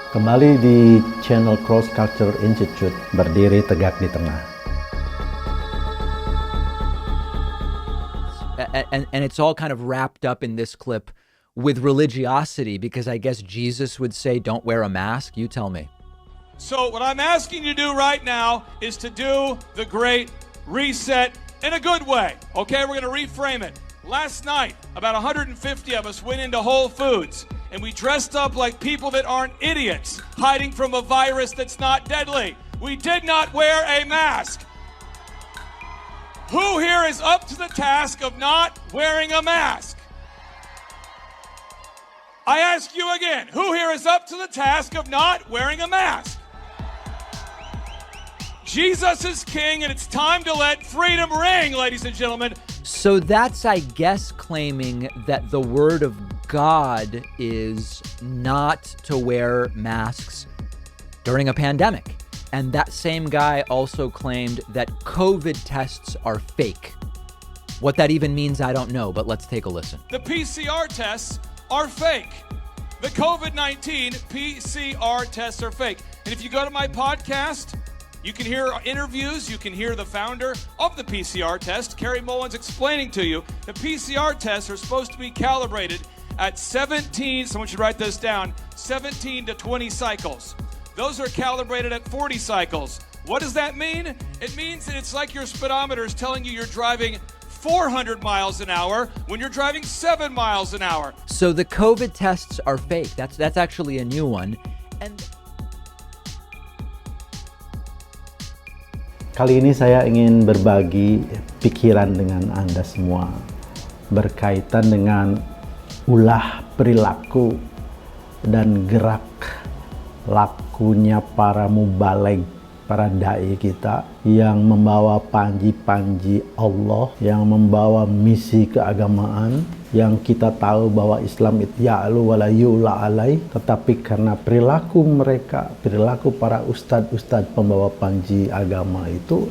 Kembali di channel Cross Culture Institute, berdiri tegak di tengah. And it's all kind of wrapped up in this clip with religiosity, because I guess Jesus would say, don't wear a mask. You tell me. So what I'm asking you to do right now is to do the Great Reset in a good way. Okay, we're going to reframe it. Last night, about 150 of us went into Whole Foods, and we dressed up like people that aren't idiots, hiding from a virus that's not deadly. We did not wear a mask. Who here is up to the task of not wearing a mask? I ask you again, who here is up to the task of not wearing a mask? Jesus is king, and it's time to let freedom ring, ladies and gentlemen. So that's, I guess, claiming that the word of God is not to wear masks during a pandemic. And that same guy also claimed that COVID tests are fake. What that even means, I don't know, but let's take a listen. The PCR tests are fake. The COVID-19 PCR tests are fake. And if you go to my podcast, you can hear interviews, you can hear the founder of the PCR test, Kerry Mullins, explaining to you the PCR tests are supposed to be calibrated at 17, someone should write this down, 17 to 20 cycles. Those are calibrated at 40 cycles. What does that mean? It means that it's like your speedometer is telling you you're driving 400 miles an hour when you're driving 7 miles an hour. So the COVID tests are fake. That's actually a new one. And Kali ini saya ingin berbagi pikiran dengan Anda semua berkaitan dengan ulah perilaku dan gerak lakunya para mubaligh, para dai kita yang membawa panji-panji Allah, yang membawa misi keagamaan, yang kita tahu bahwa Islam itu ya'lu wa la yu'la alai, tetapi karena perilaku mereka, perilaku para ustadz-ustadz pembawa panji agama itu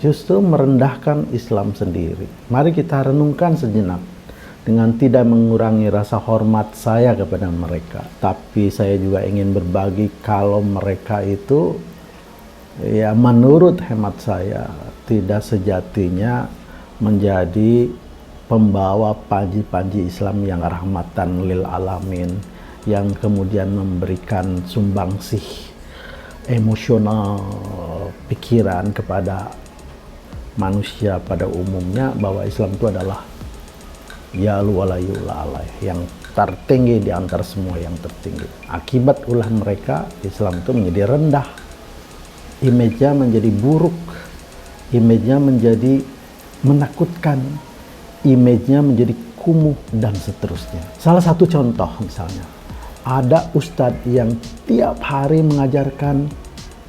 justru merendahkan Islam sendiri. Mari kita renungkan sejenak dengan tidak mengurangi rasa hormat saya kepada mereka, tapi saya juga ingin berbagi kalau mereka itu ya menurut hemat saya tidak sejatinya menjadi pembawa panji-panji Islam yang rahmatan lil alamin, yang kemudian memberikan sumbangsih emosional pikiran kepada manusia pada umumnya, bahwa Islam itu adalah ya'lu wa la yu'la alai, yang tertinggi di antara semua yang tertinggi. Akibat ulah mereka, Islam itu menjadi rendah, image-nya menjadi buruk, image-nya menjadi menakutkan, image-nya menjadi kumuh, dan seterusnya. Salah satu contoh misalnya, ada ustadz yang tiap hari mengajarkan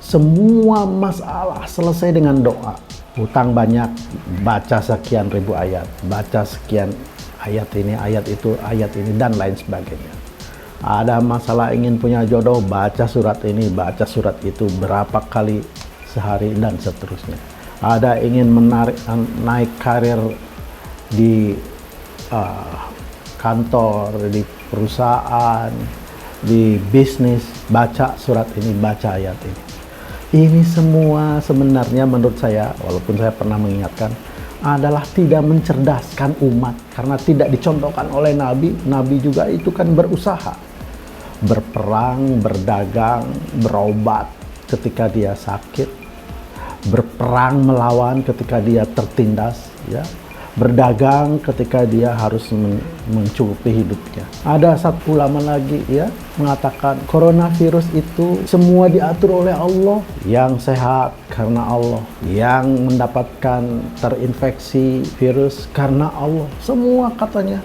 semua masalah selesai dengan doa. Hutang banyak, baca sekian ribu ayat, baca sekian ayat ini, ayat itu, ayat ini, dan lain sebagainya. Ada masalah ingin punya jodoh, baca surat ini, baca surat itu berapa kali sehari, dan seterusnya. Ada ingin naik karir di kantor, di perusahaan, di bisnis, baca surat ini, baca ayat ini. Ini semua sebenarnya menurut saya, walaupun saya pernah mengingatkan, adalah tidak mencerdaskan umat, karena tidak dicontohkan oleh Nabi. Nabi juga itu kan berusaha berperang, berdagang, berobat ketika dia sakit, berperang melawan ketika dia tertindas, ya, berdagang ketika dia harus mencukupi hidupnya. Ada satu ulama lagi ya mengatakan coronavirus itu semua diatur oleh Allah, yang sehat karena Allah, yang mendapatkan terinfeksi virus karena Allah. Semua katanya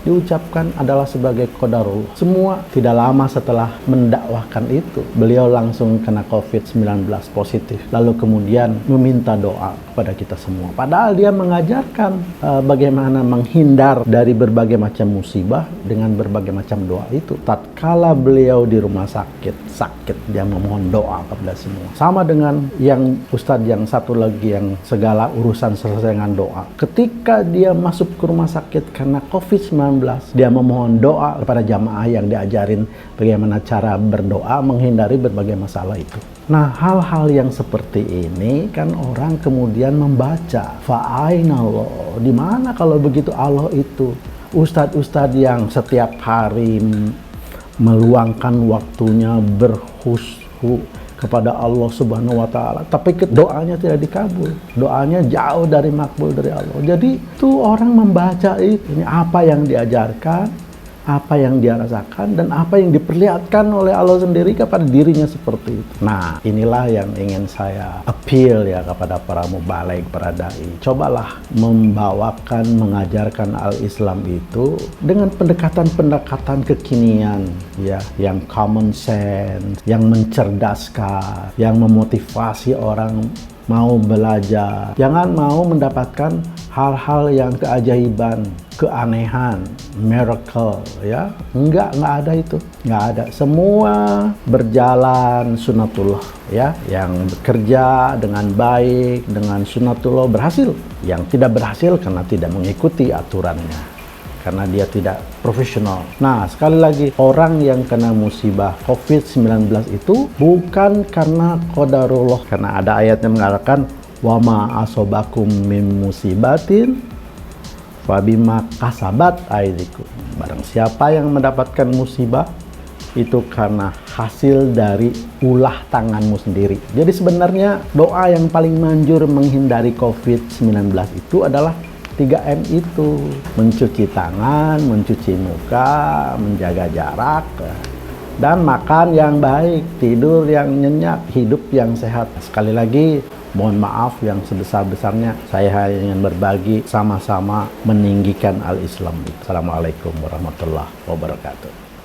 diucapkan adalah sebagai qadarullah. Semua. Tidak lama setelah mendakwahkan itu, beliau langsung kena COVID-19 positif, lalu kemudian meminta doa kepada kita semua. Padahal dia mengajarkan bagaimana menghindar dari berbagai macam musibah dengan berbagai macam doa itu. Tatkala beliau di rumah sakit, dia memohon doa kepada semua. Sama dengan yang ustadz yang satu lagi yang segala urusan selesai dengan doa. Ketika dia masuk ke rumah sakit karena COVID-19, 19. Dia memohon doa kepada jamaah yang diajarin bagaimana cara berdoa menghindari berbagai masalah itu. Nah, hal-hal yang seperti ini kan orang kemudian membaca, fa'ainallah, di mana kalau begitu Allah itu? Ustadz-ustadz yang setiap hari meluangkan waktunya berkhusyuk kepada Allah Subhanahu wa taala, tapi doanya tidak dikabul. Doanya jauh dari makbul dari Allah. Jadi itu orang membaca ini apa yang diajarkan, apa yang dia rasakan, dan apa yang diperlihatkan oleh Allah sendiri kepada dirinya seperti itu. Nah, inilah yang ingin saya appeal ya kepada para mubaligh, para dai. Cobalah membawakan, mengajarkan al-Islam itu dengan pendekatan-pendekatan kekinian ya, yang common sense, yang mencerdaskan, yang memotivasi orang mau belajar. Jangan mau mendapatkan hal-hal yang keajaiban, keanehan, miracle ya. Enggak ada itu. Enggak ada. Semua berjalan sunatullah ya. Yang bekerja dengan baik, dengan sunatullah berhasil. Yang tidak berhasil karena tidak mengikuti aturannya, karena dia tidak profesional. Nah, sekali lagi, orang yang kena musibah COVID-19 itu bukan karena qadarullah, karena ada ayat yang mengatakan wa ma asobakum min musibatin fabima kasabat aydikum. Barang siapa yang mendapatkan musibah itu karena hasil dari ulah tanganmu sendiri. Jadi sebenarnya doa yang paling manjur menghindari COVID-19 itu adalah 3M itu. Mencuci tangan, mencuci muka, menjaga jarak, dan makan yang baik, tidur yang nyenyak, hidup yang sehat. Sekali lagi, mohon maaf yang sebesar-besarnya. Saya hanya ingin berbagi, sama-sama meninggikan al-Islam. Assalamualaikum warahmatullahi wabarakatuh.